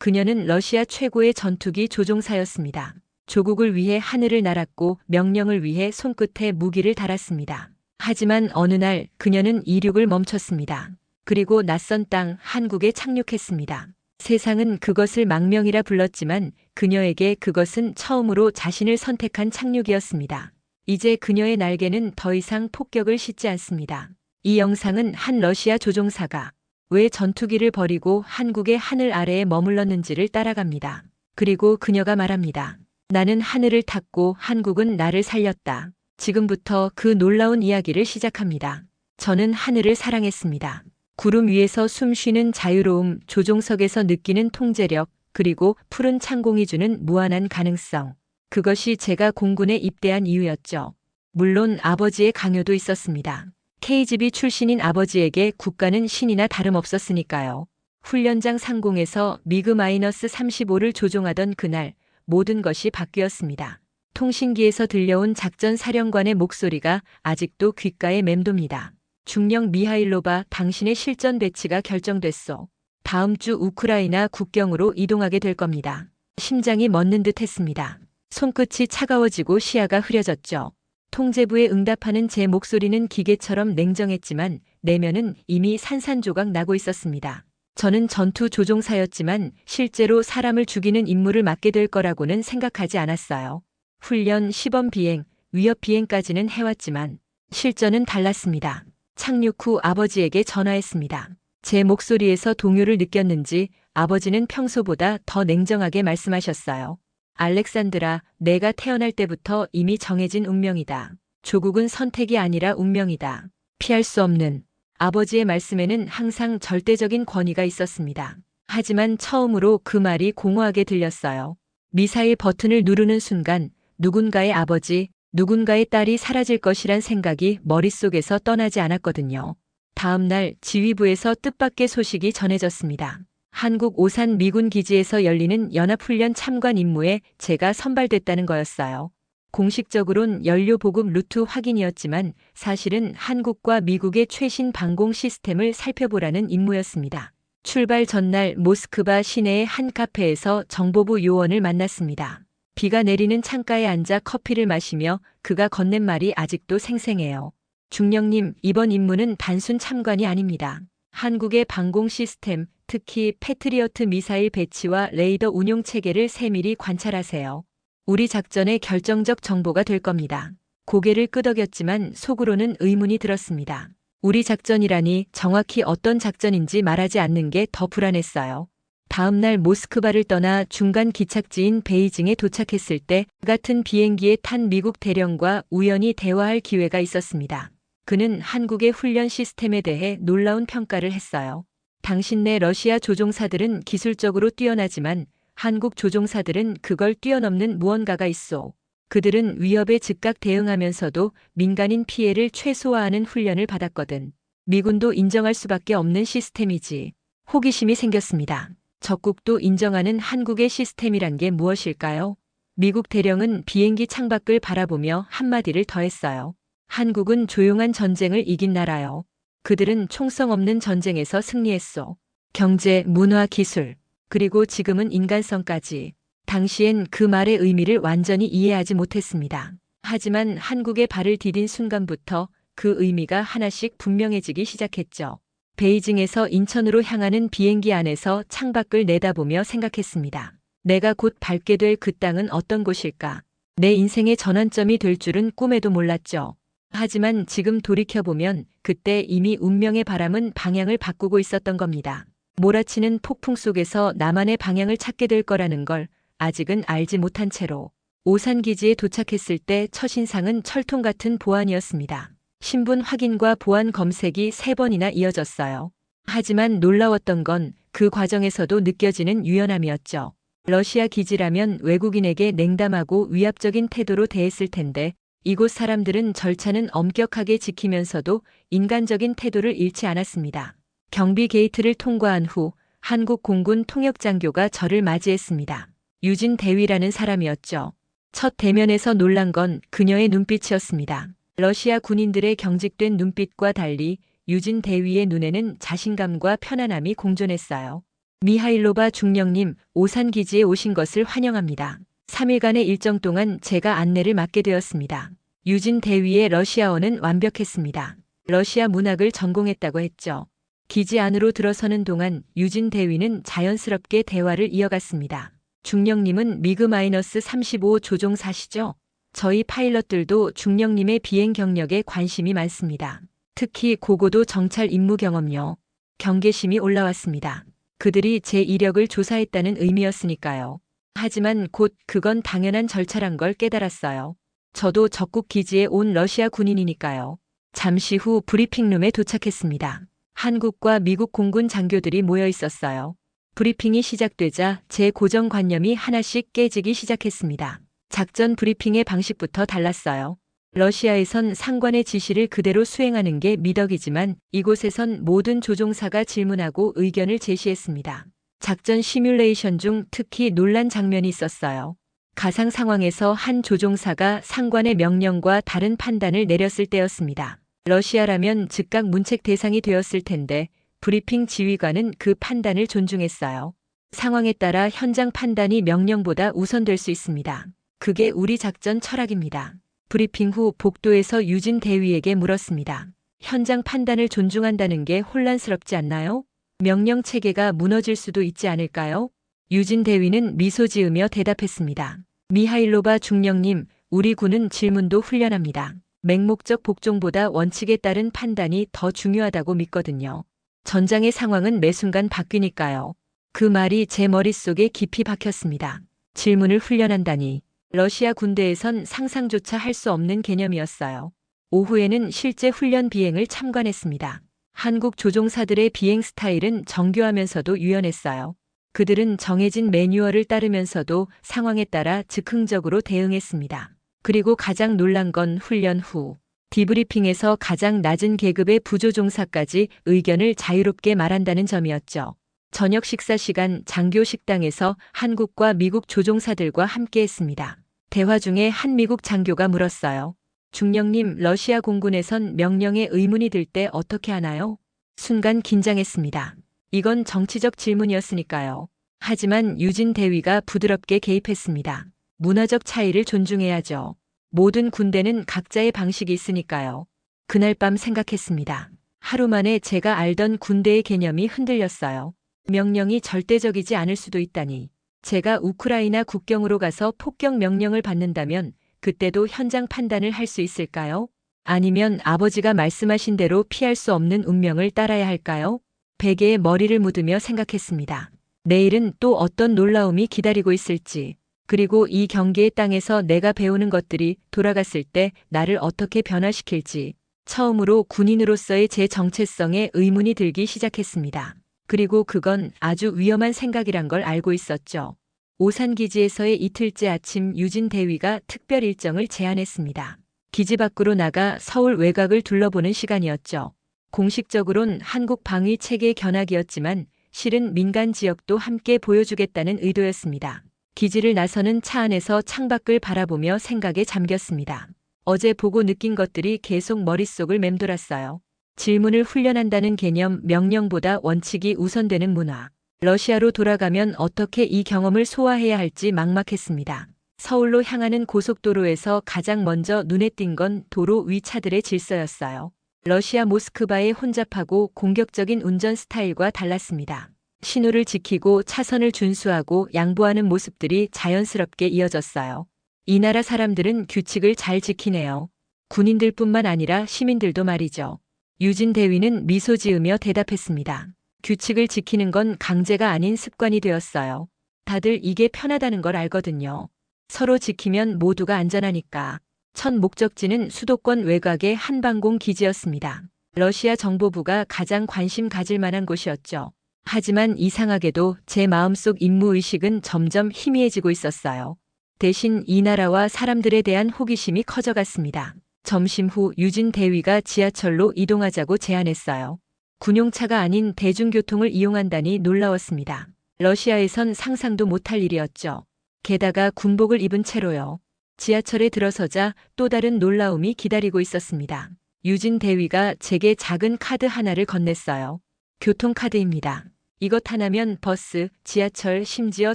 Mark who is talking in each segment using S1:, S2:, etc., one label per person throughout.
S1: 그녀는 러시아 최고의 전투기 조종사였습니다. 조국을 위해 하늘을 날았고 명령을 위해 손끝에 무기를 달았습니다. 하지만 어느 날 그녀는 이륙을 멈췄습니다. 그리고 낯선 땅 한국에 착륙했습니다. 세상은 그것을 망명이라 불렀지만 그녀에게 그것은 처음으로 자신을 선택한 착륙이었습니다. 이제 그녀의 날개는 더 이상 폭격을 싣지 않습니다. 이 영상은 한 러시아 조종사가 왜 전투기를 버리고 한국의 하늘 아래에 머물렀는지를 따라갑니다. 그리고 그녀가 말합니다. 나는 하늘을 탔고 한국은 나를 살렸다. 지금부터 그 놀라운 이야기를 시작합니다. 저는 하늘을 사랑했습니다. 구름 위에서 숨 쉬는 자유로움, 조종석에서 느끼는 통제력, 그리고 푸른 창공이 주는 무한한 가능성. 그것이 제가 공군에 입대한 이유였죠. 물론 아버지의 강요도 있었습니다. KGB 출신인 아버지에게 국가는 신이나 다름없었으니까요. 훈련장 상공에서 미그-35를 조종하던 그날 모든 것이 바뀌었습니다. 통신기에서 들려온 작전 사령관의 목소리가 아직도 귓가에 맴돕니다. 중령 미하일로바, 당신의 실전 배치가 결정됐소. 다음 주 우크라이나 국경으로 이동하게 될 겁니다. 심장이 멎는 듯 했습니다. 손끝이 차가워지고 시야가 흐려졌죠. 통제부에 응답하는 제 목소리는 기계처럼 냉정했지만 내면은 이미 산산조각 나고 있었습니다. 저는 전투 조종사였지만 실제로 사람을 죽이는 임무를 맡게 될 거라고는 생각하지 않았어요. 훈련, 시범 비행, 위협 비행까지는 해왔지만 실전은 달랐습니다. 착륙 후 아버지에게 전화했습니다. 제 목소리에서 동요를 느꼈는지 아버지는 평소보다 더 냉정하게 말씀하셨어요. 알렉산드라, 내가 태어날 때부터 이미 정해진 운명이다. 조국은 선택이 아니라 운명이다. 피할 수 없는. 아버지의 말씀에는 항상 절대적인 권위가 있었습니다. 하지만 처음으로 그 말이 공허하게 들렸어요. 미사일 버튼을 누르는 순간 누군가의 아버지, 누군가의 딸이 사라질 것이란 생각이 머릿속에서 떠나지 않았거든요. 다음 날 지휘부에서 뜻밖의 소식이 전해졌습니다. 한국 오산 미군 기지에서 열리는 연합훈련 참관 임무에 제가 선발됐다는 거였어요. 공식적으론 연료 보급 루트 확인이었지만 사실은 한국과 미국의 최신 방공 시스템을 살펴보라는 임무였습니다. 출발 전날 모스크바 시내의 한 카페에서 정보부 요원을 만났습니다. 비가 내리는 창가에 앉아 커피를 마시며 그가 건넨 말이 아직도 생생해요. 중령님, 이번 임무는 단순 참관이 아닙니다. 한국의 방공 시스템, 특히 패트리어트 미사일 배치와 레이더 운용 체계를 세밀히 관찰하세요. 우리 작전의 결정적 정보가 될 겁니다. 고개를 끄덕였지만 속으로는 의문이 들었습니다. 우리 작전이라니 정확히 어떤 작전인지 말하지 않는 게 더 불안했어요. 다음 날 모스크바를 떠나 중간 기착지인 베이징에 도착했을 때 같은 비행기에 탄 미국 대령과 우연히 대화할 기회가 있었습니다. 그는 한국의 훈련 시스템에 대해 놀라운 평가를 했어요. 당신네 러시아 조종사들은 기술적으로 뛰어나지만 한국 조종사들은 그걸 뛰어넘는 무언가가 있어. 그들은 위협에 즉각 대응하면서도 민간인 피해를 최소화하는 훈련을 받았거든. 미군도 인정할 수밖에 없는 시스템이지. 호기심이 생겼습니다. 적국도 인정하는 한국의 시스템이란 게 무엇일까요? 미국 대령은 비행기 창밖을 바라보며 한마디를 더했어요. 한국은 조용한 전쟁을 이긴 나라요. 그들은 총성 없는 전쟁에서 승리했어. 경제, 문화, 기술, 그리고 지금은 인간성까지. 당시엔 그 말의 의미를 완전히 이해하지 못했습니다. 하지만 한국에 발을 디딘 순간부터 그 의미가 하나씩 분명해지기 시작했죠. 베이징에서 인천으로 향하는 비행기 안에서 창밖을 내다보며 생각했습니다. 내가 곧 밟게 될 그 땅은 어떤 곳일까? 내 인생의 전환점이 될 줄은 꿈에도 몰랐죠. 하지만 지금 돌이켜보면 그때 이미 운명의 바람은 방향을 바꾸고 있었던 겁니다. 몰아치는 폭풍 속에서 나만의 방향을 찾게 될 거라는 걸 아직은 알지 못한 채로 오산기지에 도착했을 때 첫인상은 철통 같은 보안이었습니다. 신분 확인과 보안 검색이 3번이나 이어졌어요. 하지만 놀라웠던 건 그 과정에서도 느껴지는 유연함이었죠. 러시아 기지라면 외국인에게 냉담하고 위압적인 태도로 대했을 텐데 이곳 사람들은 절차는 엄격하게 지키면서도 인간적인 태도를 잃지 않았습니다. 경비 게이트를 통과한 후 한국 공군 통역장교가 저를 맞이했습니다. 유진 대위라는 사람이었죠. 첫 대면에서 놀란 건 그녀의 눈빛이었습니다. 러시아 군인들의 경직된 눈빛과 달리 유진 대위의 눈에는 자신감과 편안함이 공존했어요. 미하일로바 중령님, 오산 기지에 오신 것을 환영합니다. 3일간의 일정 동안 제가 안내를 맡게 되었습니다. 유진 대위의 러시아어는 완벽했습니다. 러시아 문학을 전공했다고 했죠. 기지 안으로 들어서는 동안 유진 대위는 자연스럽게 대화를 이어갔습니다. 중령님은 미그-35 조종사시죠? 저희 파일럿들도 중령님의 비행 경력에 관심이 많습니다. 특히 고고도 정찰 임무 경험요. 경계심이 올라왔습니다. 그들이 제 이력을 조사했다는 의미였으니까요. 하지만 곧 그건 당연한 절차란 걸 깨달았어요. 저도 적국 기지에 온 러시아 군인이니까요. 잠시 후 브리핑룸에 도착했습니다. 한국과 미국 공군 장교들이 모여 있었어요. 브리핑이 시작되자 제 고정관념이 하나씩 깨지기 시작했습니다. 작전 브리핑의 방식부터 달랐어요. 러시아에선 상관의 지시를 그대로 수행하는 게 미덕이지만 이곳에선 모든 조종사가 질문하고 의견을 제시했습니다. 작전 시뮬레이션 중 특히 논란 장면이 있었어요. 가상 상황에서 한 조종사가 상관의 명령과 다른 판단을 내렸을 때였습니다. 러시아라면 즉각 문책 대상이 되었을 텐데 브리핑 지휘관은 그 판단을 존중했어요. 상황에 따라 현장 판단이 명령보다 우선될 수 있습니다. 그게 우리 작전 철학입니다. 브리핑 후 복도에서 유진 대위에게 물었습니다. 현장 판단을 존중한다는 게 혼란스럽지 않나요? 명령 체계가 무너질 수도 있지 않을까요? 유진 대위는 미소 지으며 대답했습니다. 미하일로바 중령님, 우리 군은 질문도 훈련합니다. 맹목적 복종보다 원칙에 따른 판단이 더 중요하다고 믿거든요. 전장의 상황은 매 순간 바뀌니까요. 그 말이 제 머릿속에 깊이 박혔습니다. 질문을 훈련한다니. 러시아 군대에선 상상조차 할 수 없는 개념이었어요. 오후에는 실제 훈련 비행을 참관했습니다. 한국 조종사들의 비행 스타일은 정교하면서도 유연했어요. 그들은 정해진 매뉴얼을 따르면서도 상황에 따라 즉흥적으로 대응했습니다. 그리고 가장 놀란 건 훈련 후 디브리핑에서 가장 낮은 계급의 부조종사까지 의견을 자유롭게 말한다는 점이었죠. 저녁 식사 시간 장교 식당에서 한국과 미국 조종사들과 함께 했습니다. 대화 중에 한 미국 장교가 물었어요. 중령님, 러시아 공군에선 명령에 의문이 들 때 어떻게 하나요? 순간 긴장했습니다. 이건 정치적 질문이었으니까요. 하지만 유진 대위가 부드럽게 개입했습니다. 문화적 차이를 존중해야죠. 모든 군대는 각자의 방식이 있으니까요. 그날 밤 생각했습니다. 하루 만에 제가 알던 군대의 개념이 흔들렸어요. 명령이 절대적이지 않을 수도 있다니. 제가 우크라이나 국경으로 가서 폭격 명령을 받는다면 그때도 현장 판단을 할 수 있을까요? 아니면 아버지가 말씀하신 대로 피할 수 없는 운명을 따라야 할까요? 베개에 머리를 묻으며 생각했습니다. 내일은 또 어떤 놀라움이 기다리고 있을지, 그리고 이 경계의 땅에서 내가 배우는 것들이 돌아갔을 때 나를 어떻게 변화시킬지, 처음으로 군인으로서의 제 정체성에 의문이 들기 시작했습니다. 그리고 그건 아주 위험한 생각이란 걸 알고 있었죠. 오산기지에서의 이틀째 아침 유진 대위가 특별 일정을 제안했습니다. 기지 밖으로 나가 서울 외곽을 둘러보는 시간이었죠. 공식적으론 한국 방위 체계 견학이었지만 실은 민간 지역도 함께 보여주겠다는 의도였습니다. 기지를 나서는 차 안에서 창밖을 바라보며 생각에 잠겼습니다. 어제 보고 느낀 것들이 계속 머릿속을 맴돌았어요. 질문을 훈련한다는 개념, 명령보다 원칙이 우선되는 문화. 러시아로 돌아가면 어떻게 이 경험을 소화해야 할지 막막했습니다. 서울로 향하는 고속도로에서 가장 먼저 눈에 띈 건 도로 위 차들의 질서였어요. 러시아 모스크바의 혼잡하고 공격적인 운전 스타일과 달랐습니다. 신호를 지키고 차선을 준수하고 양보하는 모습들이 자연스럽게 이어졌어요. 이 나라 사람들은 규칙을 잘 지키네요. 군인들뿐만 아니라 시민들도 말이죠. 유진 대위는 미소 지으며 대답했습니다. 규칙을 지키는 건 강제가 아닌 습관이 되었어요. 다들 이게 편하다는 걸 알거든요. 서로 지키면 모두가 안전하니까. 첫 목적지는 수도권 외곽의 한방공 기지였습니다. 러시아 정보부가 가장 관심 가질 만한 곳이었죠. 하지만 이상하게도 제 마음속 임무의식은 점점 희미해지고 있었어요. 대신 이 나라와 사람들에 대한 호기심이 커져갔습니다. 점심 후 유진 대위가 지하철로 이동하자고 제안했어요. 군용차가 아닌 대중교통을 이용한다니 놀라웠습니다. 러시아에선 상상도 못할 일이었죠. 게다가 군복을 입은 채로요. 지하철에 들어서자 또 다른 놀라움이 기다리고 있었습니다. 유진 대위가 제게 작은 카드 하나를 건넸어요. 교통카드입니다. 이것 하나면 버스, 지하철, 심지어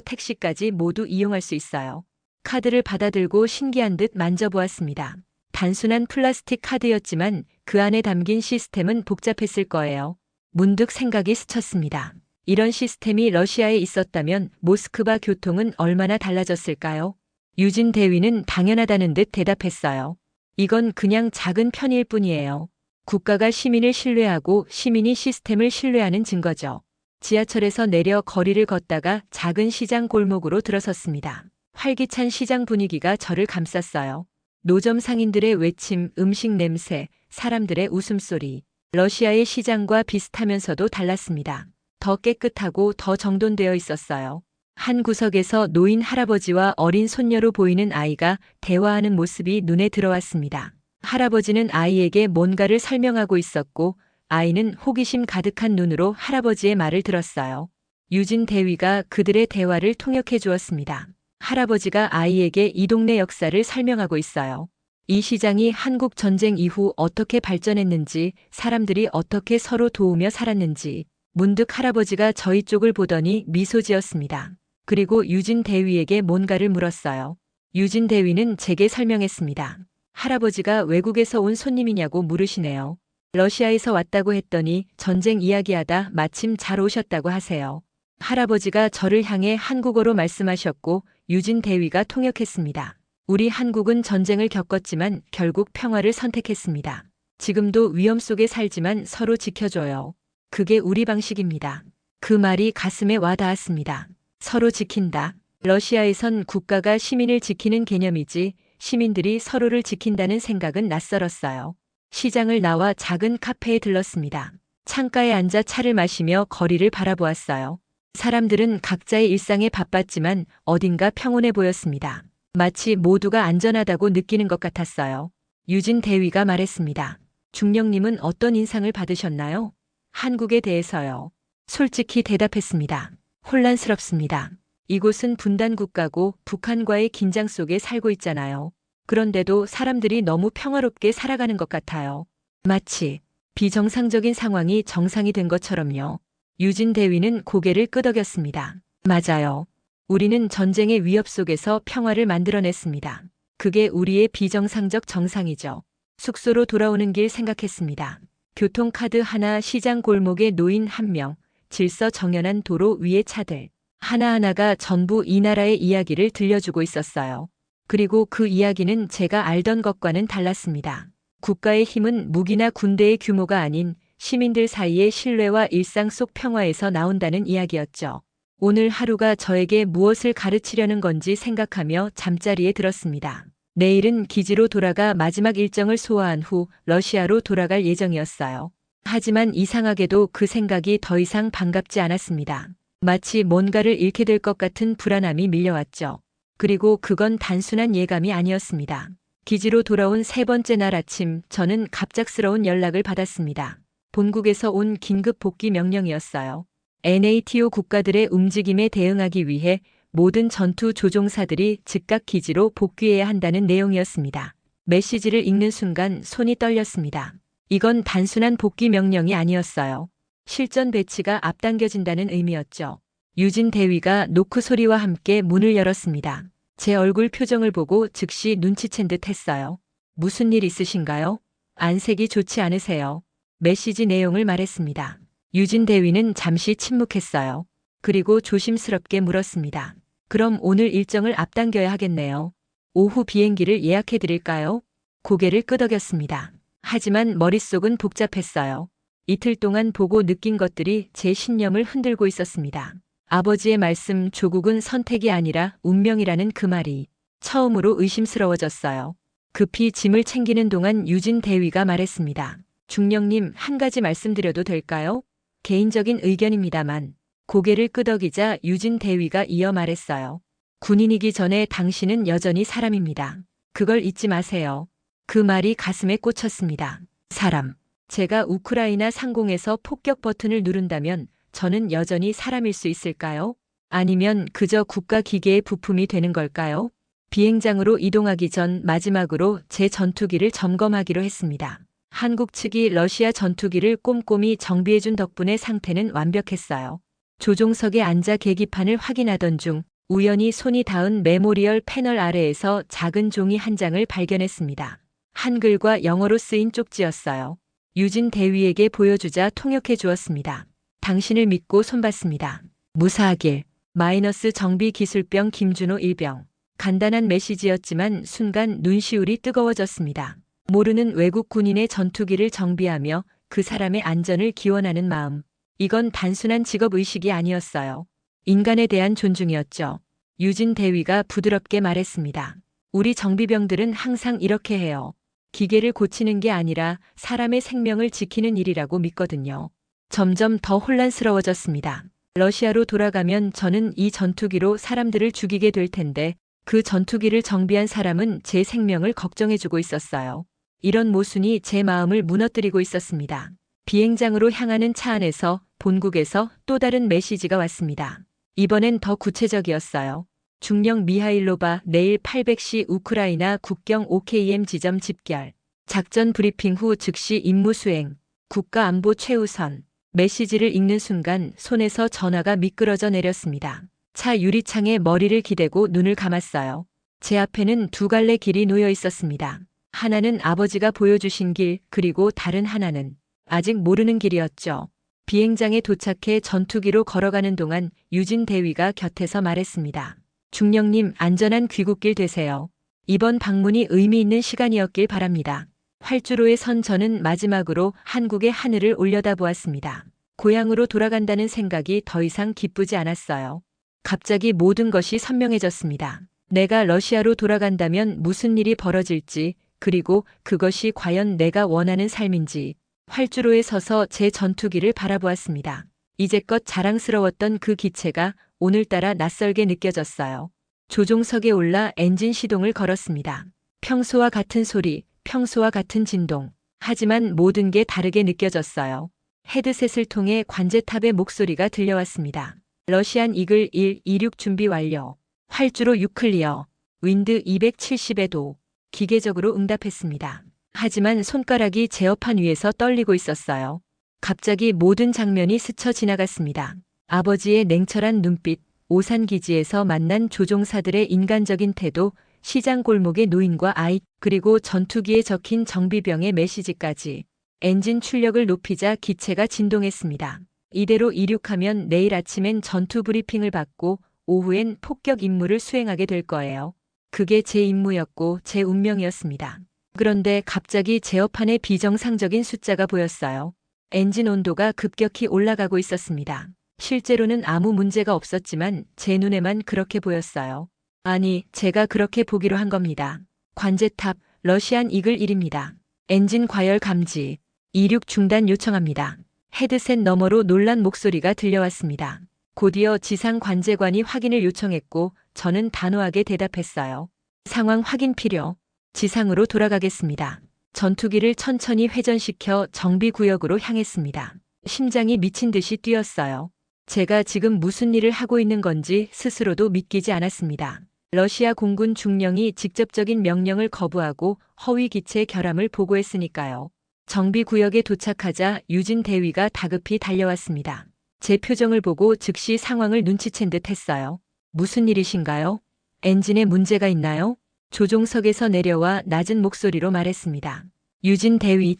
S1: 택시까지 모두 이용할 수 있어요. 카드를 받아들고 신기한 듯 만져보았습니다. 단순한 플라스틱 카드였지만 그 안에 담긴 시스템은 복잡했을 거예요. 문득 생각이 스쳤습니다. 이런 시스템이 러시아에 있었다면 모스크바 교통은 얼마나 달라졌을까요? 유진 대위는 당연하다는 듯 대답했어요. 이건 그냥 작은 편의일 뿐이에요. 국가가 시민을 신뢰하고 시민이 시스템을 신뢰하는 증거죠. 지하철에서 내려 거리를 걷다가 작은 시장 골목으로 들어섰습니다. 활기찬 시장 분위기가 저를 감쌌어요. 노점 상인들의 외침, 음식 냄새, 사람들의 웃음소리. 러시아의 시장과 비슷하면서도 달랐습니다. 더 깨끗하고 더 정돈되어 있었어요. 한 구석에서 노인 할아버지와 어린 손녀로 보이는 아이가 대화하는 모습이 눈에 들어왔습니다. 할아버지는 아이에게 뭔가를 설명하고 있었고 아이는 호기심 가득한 눈으로 할아버지의 말을 들었어요. 유진 대위가 그들의 대화를 통역해 주었습니다. 할아버지가 아이에게 이 동네 역사를 설명하고 있어요. 이 시장이 한국 전쟁 이후 어떻게 발전했는지, 사람들이 어떻게 서로 도우며 살았는지. 문득 할아버지가 저희 쪽을 보더니 미소 지었습니다. 그리고 유진 대위에게 뭔가를 물었어요. 유진 대위는 제게 설명했습니다. 할아버지가 외국에서 온 손님이냐고 물으시네요. 러시아에서 왔다고 했더니 전쟁 이야기하다 마침 잘 오셨다고 하세요. 할아버지가 저를 향해 한국어로 말씀하셨고 유진 대위가 통역했습니다. 우리 한국은 전쟁을 겪었지만 결국 평화를 선택했습니다. 지금도 위험 속에 살지만 서로 지켜줘요. 그게 우리 방식입니다. 그 말이 가슴에 와닿았습니다. 서로 지킨다. 러시아에선 국가가 시민을 지키는 개념이지 시민들이 서로를 지킨다는 생각은 낯설었어요. 시장을 나와 작은 카페에 들렀습니다. 창가에 앉아 차를 마시며 거리를 바라보았어요. 사람들은 각자의 일상에 바빴지만 어딘가 평온해 보였습니다. 마치 모두가 안전하다고 느끼는 것 같았어요. 유진 대위가 말했습니다. 중령님은 어떤 인상을 받으셨나요? 한국에 대해서요. 솔직히 대답했습니다. 혼란스럽습니다. 이곳은 분단 국가고 북한과의 긴장 속에 살고 있잖아요. 그런데도 사람들이 너무 평화롭게 살아가는 것 같아요. 마치 비정상적인 상황이 정상이 된 것처럼요. 유진 대위는 고개를 끄덕였습니다. 맞아요. 우리는 전쟁의 위협 속에서 평화를 만들어냈습니다. 그게 우리의 비정상적 정상이죠. 숙소로 돌아오는 길 생각했습니다. 교통카드 하나, 시장 골목에 노인 한 명, 질서 정연한 도로 위의 차들. 하나하나가 전부 이 나라의 이야기를 들려주고 있었어요. 그리고 그 이야기는 제가 알던 것과는 달랐습니다. 국가의 힘은 무기나 군대의 규모가 아닌 시민들 사이의 신뢰와 일상 속 평화에서 나온다는 이야기였죠. 오늘 하루가 저에게 무엇을 가르치려는 건지 생각하며 잠자리에 들었습니다. 내일은 기지로 돌아가 마지막 일정을 소화한 후 러시아로 돌아갈 예정이었어요. 하지만 이상하게도 그 생각이 더 이상 반갑지 않았습니다. 마치 뭔가를 잃게 될 것 같은 불안함이 밀려왔죠. 그리고 그건 단순한 예감이 아니었습니다. 기지로 돌아온 세 번째 날 아침, 저는 갑작스러운 연락을 받았습니다. 본국에서 온 긴급 복귀 명령이었어요. NATO 국가들의 움직임에 대응하기 위해 모든 전투 조종사들이 즉각 기지로 복귀해야 한다는 내용이었습니다. 메시지를 읽는 순간 손이 떨렸습니다. 이건 단순한 복귀 명령이 아니었어요. 실전 배치가 앞당겨진다는 의미였죠. 유진 대위가 노크 소리와 함께 문을 열었습니다. 제 얼굴 표정을 보고 즉시 눈치챈 듯 했어요. 무슨 일 있으신가요? 안색이 좋지 않으세요. 메시지 내용을 말했습니다. 유진 대위는 잠시 침묵했어요. 그리고 조심스럽게 물었습니다. 그럼 오늘 일정을 앞당겨야 하겠네요. 오후 비행기를 예약해 드릴까요? 고개를 끄덕였습니다. 하지만 머릿속은 복잡했어요. 이틀 동안 보고 느낀 것들이 제 신념을 흔들고 있었습니다. 아버지의 말씀, 조국은 선택이 아니라 운명이라는 그 말이 처음으로 의심스러워졌어요. 급히 짐을 챙기는 동안 유진 대위가 말했습니다. 중령님, 한 가지 말씀드려도 될까요? 개인적인 의견입니다만. 고개를 끄덕이자 유진 대위가 이어 말했어요. 군인이기 전에 당신은 여전히 사람입니다. 그걸 잊지 마세요. 그 말이 가슴에 꽂혔습니다. 사람. 제가 우크라이나 상공에서 폭격 버튼을 누른다면 저는 여전히 사람일 수 있을까요? 아니면 그저 국가 기계의 부품이 되는 걸까요? 비행장으로 이동하기 전 마지막으로 제 전투기를 점검하기로 했습니다. 한국 측이 러시아 전투기를 꼼꼼히 정비해준 덕분에 상태는 완벽했어요. 조종석에 앉아 계기판을 확인하던 중 우연히 손이 닿은 메모리얼 패널 아래에서 작은 종이 한 장을 발견했습니다. 한글과 영어로 쓰인 쪽지였어요. 유진 대위에게 보여주자 통역해 주었습니다. 당신을 믿고 손봤습니다. 무사하길. 마이너스 정비 기술병 김준호 일병. 간단한 메시지였지만 순간 눈시울이 뜨거워졌습니다. 모르는 외국 군인의 전투기를 정비하며 그 사람의 안전을 기원하는 마음. 이건 단순한 직업의식이 아니었어요. 인간에 대한 존중이었죠. 유진 대위가 부드럽게 말했습니다. 우리 정비병들은 항상 이렇게 해요. 기계를 고치는 게 아니라 사람의 생명을 지키는 일이라고 믿거든요. 점점 더 혼란스러워졌습니다. 러시아로 돌아가면 저는 이 전투기로 사람들을 죽이게 될 텐데 그 전투기를 정비한 사람은 제 생명을 걱정해주고 있었어요. 이런 모순이 제 마음을 무너뜨리고 있었습니다. 비행장으로 향하는 차 안에서 본국에서 또 다른 메시지가 왔습니다. 이번엔 더 구체적이었어요. 중령 미하일로바 내일 800시 우크라이나 국경 OKM 지점 집결. 작전 브리핑 후 즉시 임무 수행. 국가안보 최우선. 메시지를 읽는 순간 손에서 전화가 미끄러져 내렸습니다. 차 유리창에 머리를 기대고 눈을 감았어요. 제 앞에는 두 갈래 길이 놓여 있었습니다. 하나는 아버지가 보여주신 길, 그리고 다른 하나는 아직 모르는 길이었죠. 비행장에 도착해 전투기로 걸어가는 동안 유진 대위가 곁에서 말했습니다. 중령님, 안전한 귀국길 되세요. 이번 방문이 의미 있는 시간이었길 바랍니다. 활주로에 선 저는 마지막으로 한국의 하늘을 올려다보았습니다. 고향으로 돌아간다는 생각이 더 이상 기쁘지 않았어요. 갑자기 모든 것이 선명해졌습니다. 내가 러시아로 돌아간다면 무슨 일이 벌어질지, 그리고 그것이 과연 내가 원하는 삶인지. 활주로에 서서 제 전투기를 바라보았습니다. 이제껏 자랑스러웠던 그 기체가 오늘따라 낯설게 느껴졌어요. 조종석에 올라 엔진 시동을 걸었습니다. 평소와 같은 소리, 평소와 같은 진동. 하지만 모든 게 다르게 느껴졌어요. 헤드셋을 통해 관제탑의 목소리가 들려왔습니다. 러시안 이글 1, 26 준비 완료. 활주로 6 클리어. 윈드 270에 기계적으로 응답했습니다. 하지만 손가락이 제어판 위에서 떨리고 있었어요. 갑자기 모든 장면이 스쳐 지나갔습니다. 아버지의 냉철한 눈빛, 오산기지에서 만난 조종사들의 인간적인 태도, 시장 골목의 노인과 아이, 그리고 전투기에 적힌 정비병의 메시지까지. 엔진 출력을 높이자 기체가 진동했습니다. 이대로 이륙하면 내일 아침엔 전투 브리핑을 받고 오후엔 폭격 임무를 수행하게 될 거예요. 그게 제 임무였고 제 운명이었습니다. 그런데 갑자기 제어판에 비정상적인 숫자가 보였어요. 엔진 온도가 급격히 올라가고 있었습니다. 실제로는 아무 문제가 없었지만 제 눈에만 그렇게 보였어요. 아니, 제가 그렇게 보기로 한 겁니다. 관제탑, 러시안 이글 1입니다. 엔진 과열 감지. 이륙 중단 요청합니다. 헤드셋 너머로 놀란 목소리가 들려왔습니다. 곧이어 지상 관제관이 확인을 요청했고 저는 단호하게 대답했어요. 상황 확인 필요. 지상으로 돌아가겠습니다. 전투기를 천천히 회전시켜 정비구역으로 향했습니다. 심장이 미친 듯이 뛰었어요. 제가 지금 무슨 일을 하고 있는 건지 스스로도 믿기지 않았습니다. 러시아 공군 중령이 직접적인 명령을 거부하고 허위 기체 결함을 보고했으니까요. 정비구역에 도착하자 유진 대위가 다급히 달려왔습니다. 제 표정을 보고 즉시 상황을 눈치챈 듯 했어요. 무슨 일이신가요? 엔진에 문제가 있나요? 조종석에서 내려와 낮은 목소리로 말했습니다. 유진 대위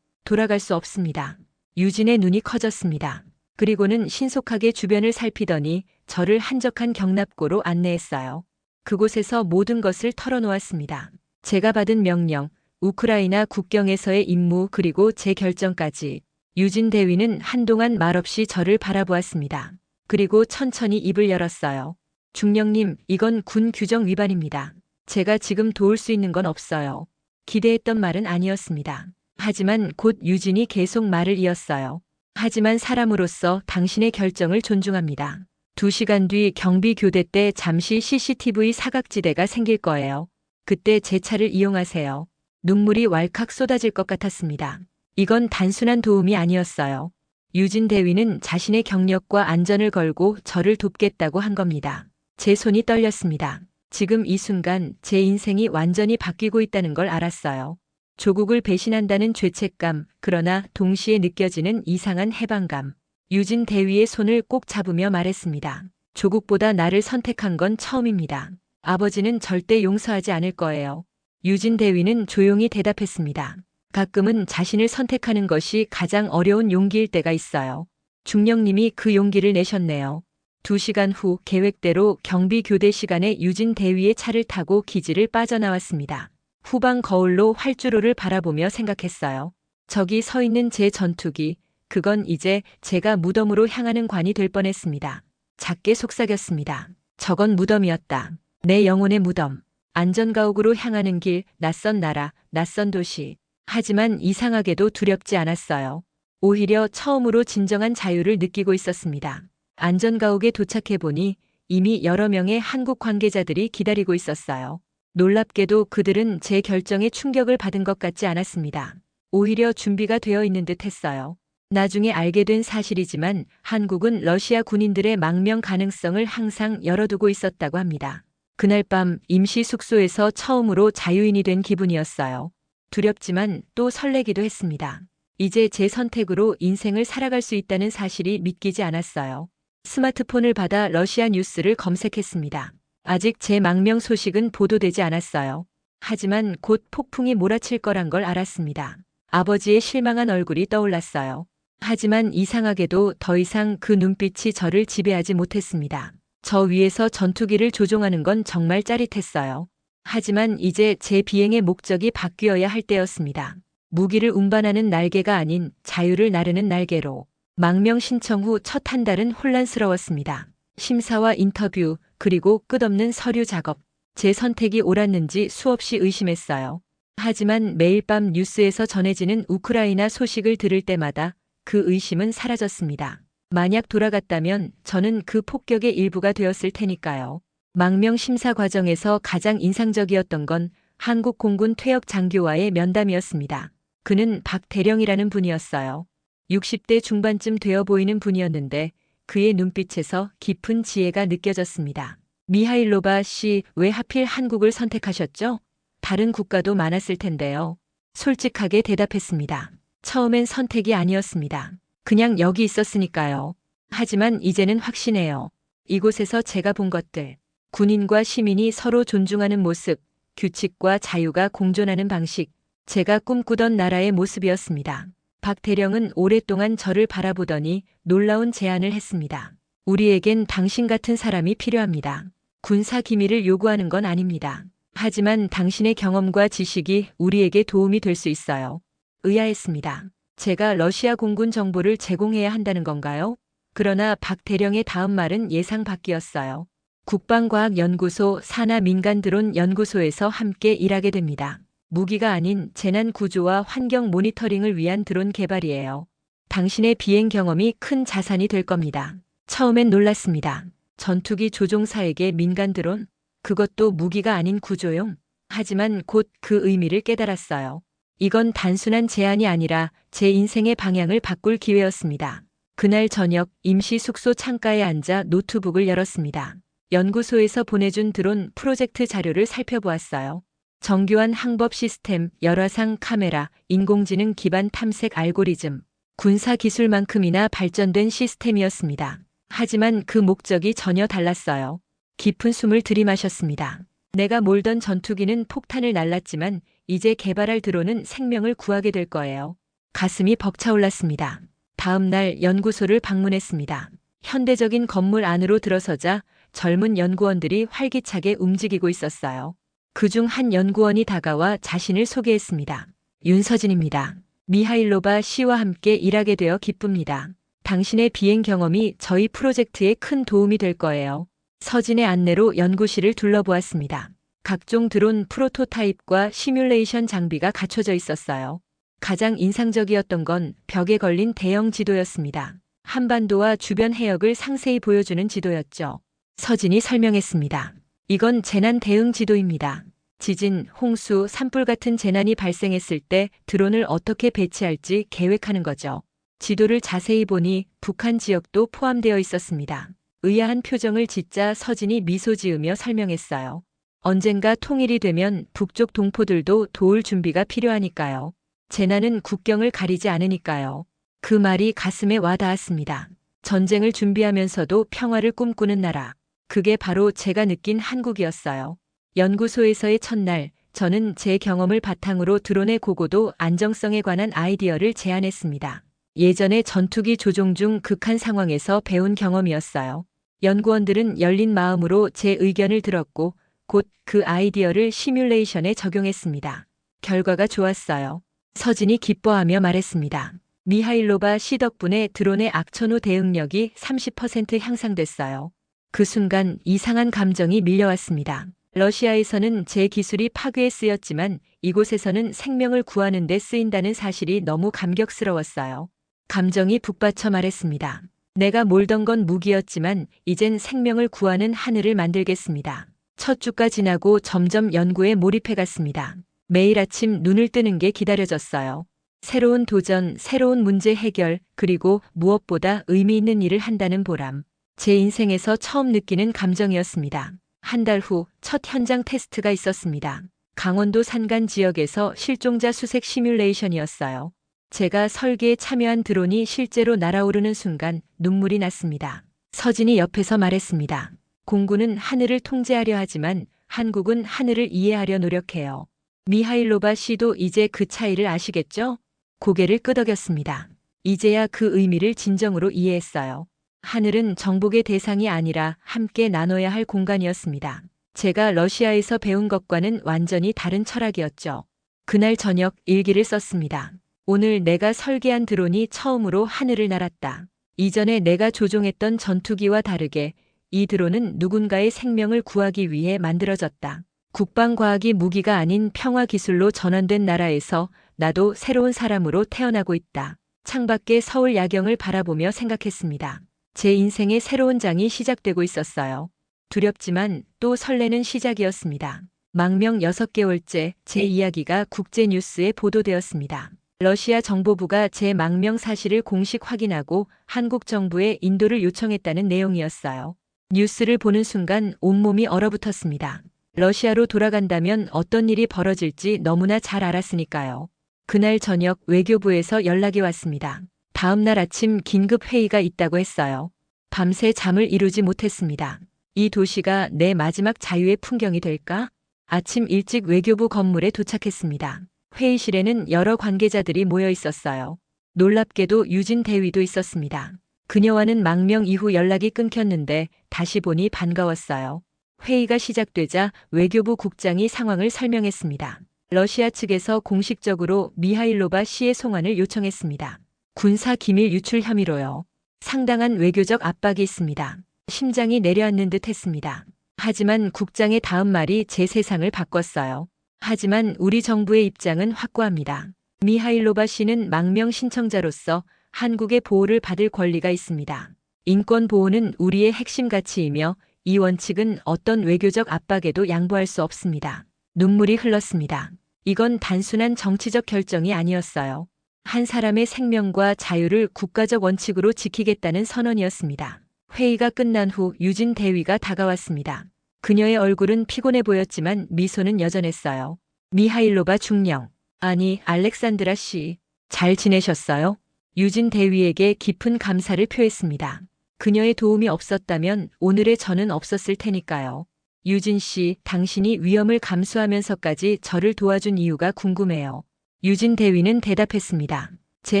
S1: 돌아갈 수 없습니다. 유진의 눈이 커졌습니다. 그리고는 신속하게 주변을 살피더니 저를 한적한 경납고로 안내했어요. 그곳에서 모든 것을 털어놓았습니다. 제가 받은 명령, 우크라이나 국경에서의 임무 그리고 제 결정까지. 유진 대위는 한동안 말없이 저를 바라보았습니다. 그리고 천천히 입을 열었어요. 중령님, 이건 군 규정 위반입니다. 제가 지금 도울 수 있는 건 없어요. 기대했던 말은 아니었습니다. 하지만 곧 유진이 계속 말을 이었어요. 하지만 사람으로서 당신의 결정을 존중합니다. 2시간 뒤 경비 교대 때 잠시 CCTV 사각지대가 생길 거예요. 그때 제 차를 이용하세요. 눈물이 왈칵 쏟아질 것 같았습니다. 이건 단순한 도움이 아니었어요. 유진 대위는 자신의 경력과 안전을 걸고 저를 돕겠다고 한 겁니다. 제 손이 떨렸습니다. 지금 이 순간 제 인생이 완전히 바뀌고 있다는 걸 알았어요. 조국을 배신한다는 죄책감, 그러나 동시에 느껴지는 이상한 해방감. 유진 대위의 손을 꼭 잡으며 말했습니다. 조국보다 나를 선택한 건 처음입니다. 아버지는 절대 용서하지 않을 거예요. 유진 대위는 조용히 대답했습니다. 가끔은 자신을 선택하는 것이 가장 어려운 용기일 때가 있어요. 중령님이 그 용기를 내셨네요. 2시간 후 계획대로 경비 교대 시간에 유진 대위의 차를 타고 기지를 빠져나왔습니다. 후방 거울로 활주로를 바라보며 생각했어요. 저기 서 있는 제 전투기, 그건 이제 제가 무덤으로 향하는 관이 될 뻔했습니다. 작게 속삭였습니다. 저건 무덤이었다. 내 영혼의 무덤. 안전가옥으로 향하는 길, 낯선 나라, 낯선 도시. 하지만 이상하게도 두렵지 않았어요. 오히려 처음으로 진정한 자유를 느끼고 있었습니다. 안전가옥에 도착해보니 이미 여러 명의 한국 관계자들이 기다리고 있었어요. 놀랍게도 그들은 제 결정에 충격을 받은 것 같지 않았습니다. 오히려 준비가 되어 있는 듯 했어요. 나중에 알게 된 사실이지만 한국은 러시아 군인들의 망명 가능성을 항상 열어두고 있었다고 합니다. 그날 밤 임시 숙소에서 처음으로 자유인이 된 기분이었어요. 두렵지만 또 설레기도 했습니다. 이제 제 선택으로 인생을 살아갈 수 있다는 사실이 믿기지 않았어요. 스마트폰을 받아 러시아 뉴스를 검색했습니다. 아직 제 망명 소식은 보도되지 않았어요. 하지만 곧 폭풍이 몰아칠 거란 걸 알았습니다. 아버지의 실망한 얼굴이 떠올랐어요. 하지만 이상하게도 더 이상 그 눈빛이 저를 지배하지 못했습니다. 저 위에서 전투기를 조종하는 건 정말 짜릿했어요. 하지만 이제 제 비행의 목적이 바뀌어야 할 때였습니다. 무기를 운반하는 날개가 아닌 자유를 나르는 날개로. 망명 신청 후 첫 한 달은 혼란스러웠습니다. 심사와 인터뷰, 그리고 끝없는 서류 작업. 제 선택이 옳았는지 수없이 의심했어요. 하지만 매일 밤 뉴스에서 전해지는 우크라이나 소식을 들을 때마다 그 의심은 사라졌습니다. 만약 돌아갔다면 저는 그 폭격의 일부가 되었을 테니까요. 망명 심사 과정에서 가장 인상적이었던 건 한국 공군 퇴역 장교와의 면담이었습니다. 그는 박대령이라는 분이었어요. 60대 중반쯤 되어 보이는 분이었는데 그의 눈빛에서 깊은 지혜가 느껴졌습니다. 미하일로바 씨, 왜 하필 한국을 선택하셨죠? 다른 국가도 많았을 텐데요. 솔직하게 대답했습니다. 처음엔 선택이 아니었습니다. 그냥 여기 있었으니까요. 하지만 이제는 확신해요. 이곳에서 제가 본 것들, 군인과 시민이 서로 존중하는 모습, 규칙과 자유가 공존하는 방식, 제가 꿈꾸던 나라의 모습이었습니다. 박 대령은 오랫동안 저를 바라보더니 놀라운 제안을 했습니다. 우리에겐 당신 같은 사람이 필요합니다. 군사 기밀을 요구하는 건 아닙니다. 하지만 당신의 경험과 지식이 우리에게 도움이 될 수 있어요. 의아했습니다. 제가 러시아 공군 정보를 제공해야 한다는 건가요? 그러나 박 대령의 다음 말은 예상 밖이었어요. 국방과학연구소 산하 민간 드론 연구소에서 함께 일하게 됩니다. 무기가 아닌 재난 구조와 환경 모니터링을 위한 드론 개발이에요. 당신의 비행 경험이 큰 자산이 될 겁니다. 처음엔 놀랐습니다. 전투기 조종사에게 민간 드론? 그것도 무기가 아닌 구조용? 하지만 곧 그 의미를 깨달았어요. 이건 단순한 제안이 아니라 제 인생의 방향을 바꿀 기회였습니다. 그날 저녁 임시 숙소 창가에 앉아 노트북을 열었습니다. 연구소에서 보내준 드론 프로젝트 자료를 살펴보았어요. 정교한 항법 시스템, 열화상 카메라, 인공지능 기반 탐색 알고리즘, 군사 기술만큼이나 발전된 시스템이었습니다. 하지만 그 목적이 전혀 달랐어요. 깊은 숨을 들이마셨습니다. 내가 몰던 전투기는 폭탄을 날랐지만 이제 개발할 드론은 생명을 구하게 될 거예요. 가슴이 벅차올랐습니다. 다음 날 연구소를 방문했습니다. 현대적인 건물 안으로 들어서자 젊은 연구원들이 활기차게 움직이고 있었어요. 그중 한 연구원이 다가와 자신을 소개했습니다. 윤서진입니다. 미하일로바 씨와 함께 일하게 되어 기쁩니다. 당신의 비행 경험이 저희 프로젝트에 큰 도움이 될 거예요. 서진의 안내로 연구실을 둘러보았습니다. 각종 드론 프로토타입과 시뮬레이션 장비가 갖춰져 있었어요. 가장 인상적이었던 건 벽에 걸린 대형 지도였습니다. 한반도와 주변 해역을 상세히 보여주는 지도였죠. 서진이 설명했습니다. 이건 재난 대응 지도입니다. 지진, 홍수, 산불 같은 재난이 발생했을 때 드론을 어떻게 배치할지 계획하는 거죠. 지도를 자세히 보니 북한 지역도 포함되어 있었습니다. 의아한 표정을 짓자 서진이 미소 지으며 설명했어요. 언젠가 통일이 되면 북쪽 동포들도 도울 준비가 필요하니까요. 재난은 국경을 가리지 않으니까요. 그 말이 가슴에 와닿았습니다. 전쟁을 준비하면서도 평화를 꿈꾸는 나라. 그게 바로 제가 느낀 한국이었어요. 연구소에서의 첫날, 저는 제 경험을 바탕으로 드론의 고고도 안정성에 관한 아이디어를 제안했습니다. 예전에 전투기 조종 중 극한 상황에서 배운 경험이었어요. 연구원들은 열린 마음으로 제 의견을 들었고 곧 그 아이디어를 시뮬레이션에 적용했습니다. 결과가 좋았어요. 서진이 기뻐하며 말했습니다. 미하일로바 씨 덕분에 드론의 악천후 대응력이 30% 향상됐어요. 그 순간 이상한 감정이 밀려왔습니다. 러시아에서는 제 기술이 파괴에 쓰였지만 이곳에서는 생명을 구하는 데 쓰인다는 사실이 너무 감격스러웠어요. 감정이 북받쳐 말했습니다. 내가 몰던 건 무기였지만 이젠 생명을 구하는 하늘을 만들겠습니다. 첫 주가 지나고 점점 연구에 몰입해갔습니다. 매일 아침 눈을 뜨는 게 기다려졌어요. 새로운 도전, 새로운 문제 해결, 그리고 무엇보다 의미 있는 일을 한다는 보람. 제 인생에서 처음 느끼는 감정이었습니다. 한 달 후 첫 현장 테스트가 있었습니다. 강원도 산간 지역에서 실종자 수색 시뮬레이션이었어요. 제가 설계에 참여한 드론이 실제로 날아오르는 순간 눈물이 났습니다. 서진이 옆에서 말했습니다. 공군은 하늘을 통제하려 하지만 한국은 하늘을 이해하려 노력해요. 미하일로바 씨도 이제 그 차이를 아시겠죠? 고개를 끄덕였습니다. 이제야 그 의미를 진정으로 이해했어요. 하늘은 정복의 대상이 아니라 함께 나눠야 할 공간이었습니다. 제가 러시아에서 배운 것과는 완전히 다른 철학이었죠. 그날 저녁 일기를 썼습니다. 오늘 내가 설계한 드론이 처음으로 하늘을 날았다. 이전에 내가 조종했던 전투기와 다르게 이 드론은 누군가의 생명을 구하기 위해 만들어졌다. 국방과학이 무기가 아닌 평화기술로 전환된 나라에서 나도 새로운 사람으로 태어나고 있다. 창밖의 서울 야경을 바라보며 생각했습니다. 제 인생의 새로운 장이 시작되고 있었어요. 두렵지만 또 설레는 시작이었습니다. 망명 6개월째 제 이야기가 국제뉴스에 보도되었습니다. 러시아 정보부가 제 망명 사실을 공식 확인하고 한국 정부에 인도를 요청했다는 내용이었어요. 뉴스를 보는 순간 온몸이 얼어붙었습니다. 러시아로 돌아간다면 어떤 일이 벌어질지 너무나 잘 알았으니까요. 그날 저녁 외교부에서 연락이 왔습니다. 다음 날 아침 긴급 회의가 있다고 했어요. 밤새 잠을 이루지 못했습니다. 이 도시가 내 마지막 자유의 풍경이 될까? 아침 일찍 외교부 건물에 도착했습니다. 회의실에는 여러 관계자들이 모여 있었어요. 놀랍게도 유진 대위도 있었습니다. 그녀와는 망명 이후 연락이 끊겼는데 다시 보니 반가웠어요. 회의가 시작되자 외교부 국장이 상황을 설명했습니다. 러시아 측에서 공식적으로 미하일로바 씨의 송환을 요청했습니다. 군사 기밀 유출 혐의로요. 상당한 외교적 압박이 있습니다. 심장이 내려앉는 듯 했습니다. 하지만 국장의 다음 말이 제 세상을 바꿨어요. 하지만 우리 정부의 입장은 확고합니다. 미하일로바 씨는 망명 신청자로서 한국의 보호를 받을 권리가 있습니다. 인권 보호는 우리의 핵심 가치이며 이 원칙은 어떤 외교적 압박에도 양보할 수 없습니다. 눈물이 흘렀습니다. 이건 단순한 정치적 결정이 아니었어요. 한 사람의 생명과 자유를 국가적 원칙으로 지키겠다는 선언이었습니다. 회의가 끝난 후 유진 대위가 다가왔습니다. 그녀의 얼굴은 피곤해 보였지만 미소는 여전했어요. 미하일로바 중령, 아니 알렉산드라 씨, 잘 지내셨어요? 유진 대위에게 깊은 감사를 표했습니다. 그녀의 도움이 없었다면 오늘의 저는 없었을 테니까요. 유진 씨, 당신이 위험을 감수하면서까지 저를 도와준 이유가 궁금해요. 유진 대위는 대답했습니다. 제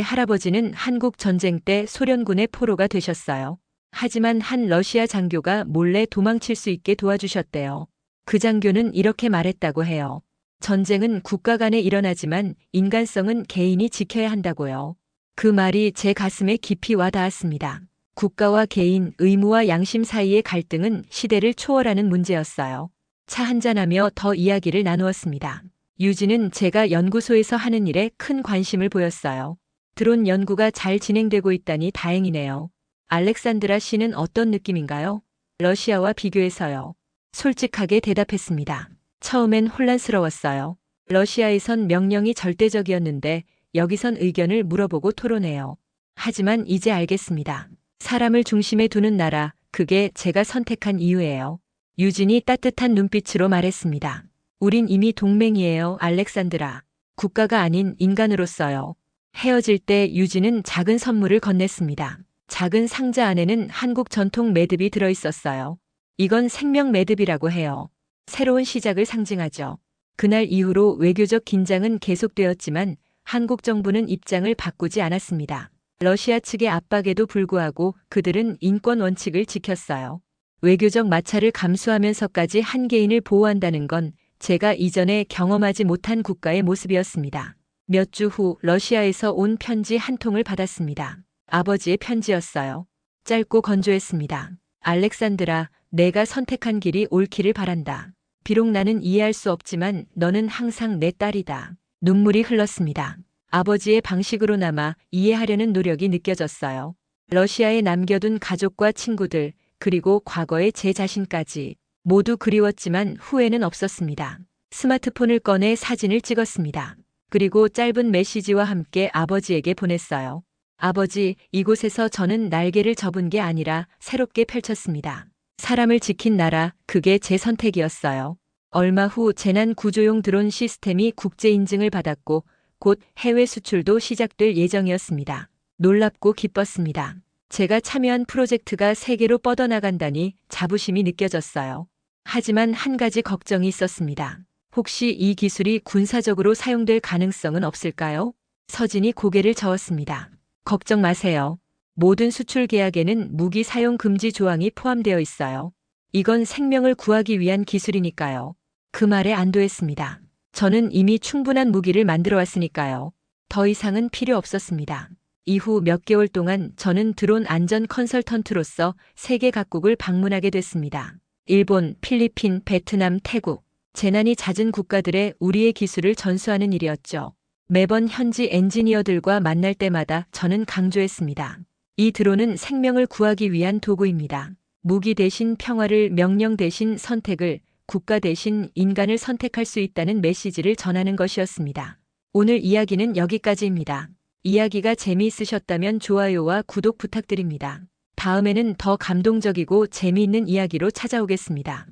S1: 할아버지는 한국 전쟁 때 소련군의 포로가 되셨어요. 하지만 한 러시아 장교가 몰래 도망칠 수 있게 도와주셨대요. 그 장교는 이렇게 말했다고 해요. 전쟁은 국가 간에 일어나지만 인간성은 개인이 지켜야 한다고요. 그 말이 제 가슴에 깊이 와닿았습니다. 국가와 개인, 의무와 양심 사이의 갈등은 시대를 초월하는 문제였어요. 차 한잔하며 더 이야기를 나누었습니다. 유진은 제가 연구소에서 하는 일에 큰 관심을 보였어요. 드론 연구가 잘 진행되고 있다니 다행이네요. 알렉산드라 씨는 어떤 느낌인가요? 러시아와 비교해서요. 솔직하게 대답했습니다. 처음엔 혼란스러웠어요. 러시아에선 명령이 절대적이었는데 여기선 의견을 물어보고 토론해요. 하지만 이제 알겠습니다. 사람을 중심에 두는 나라, 그게 제가 선택한 이유예요. 유진이 따뜻한 눈빛으로 말했습니다. 우린 이미 동맹이에요, 알렉산드라. 국가가 아닌 인간으로서요. 헤어질 때 유진은 작은 선물을 건넸습니다. 작은 상자 안에는 한국 전통 매듭이 들어있었어요. 이건 생명 매듭이라고 해요. 새로운 시작을 상징하죠. 그날 이후로 외교적 긴장은 계속되었지만 한국 정부는 입장을 바꾸지 않았습니다. 러시아 측의 압박에도 불구하고 그들은 인권 원칙을 지켰어요. 외교적 마찰을 감수하면서까지 한 개인을 보호한다는 건 제가 이전에 경험하지 못한 국가의 모습이었습니다. 몇 주 후 러시아에서 온 편지 한 통을 받았습니다. 아버지의 편지였어요. 짧고 건조했습니다. 알렉산드라, 내가 선택한 길이 옳기를 바란다. 비록 나는 이해할 수 없지만 너는 항상 내 딸이다. 눈물이 흘렀습니다. 아버지의 방식으로나마 이해하려는 노력이 느껴졌어요. 러시아에 남겨둔 가족과 친구들, 그리고 과거의 제 자신까지 모두 그리웠지만 후회는 없었습니다. 스마트폰을 꺼내 사진을 찍었습니다. 그리고 짧은 메시지와 함께 아버지에게 보냈어요. 아버지, 이곳에서 저는 날개를 접은 게 아니라 새롭게 펼쳤습니다. 사람을 지킨 나라, 그게 제 선택이었어요. 얼마 후 재난 구조용 드론 시스템이 국제 인증을 받았고 곧 해외 수출도 시작될 예정이었습니다. 놀랍고 기뻤습니다. 제가 참여한 프로젝트가 세계로 뻗어나간다니 자부심이 느껴졌어요. 하지만 한 가지 걱정이 있었습니다. 혹시 이 기술이 군사적으로 사용될 가능성은 없을까요? 서진이 고개를 저었습니다. 걱정 마세요. 모든 수출 계약에는 무기 사용 금지 조항이 포함되어 있어요. 이건 생명을 구하기 위한 기술이니까요. 그 말에 안도했습니다. 저는 이미 충분한 무기를 만들어 왔으니까요. 더 이상은 필요 없었습니다. 이후 몇 개월 동안 저는 드론 안전 컨설턴트로서 세계 각국을 방문하게 됐습니다. 일본, 필리핀, 베트남, 태국. 재난이 잦은 국가들에 우리의 기술을 전수하는 일이었죠. 매번 현지 엔지니어들과 만날 때마다 저는 강조했습니다. 이 드론은 생명을 구하기 위한 도구입니다. 무기 대신 평화를, 명령 대신 선택을, 국가 대신 인간을 선택할 수 있다는 메시지를 전하는 것이었습니다. 오늘 이야기는 여기까지입니다. 이야기가 재미있으셨다면 좋아요와 구독 부탁드립니다. 다음에는 더 감동적이고 재미있는 이야기로 찾아오겠습니다.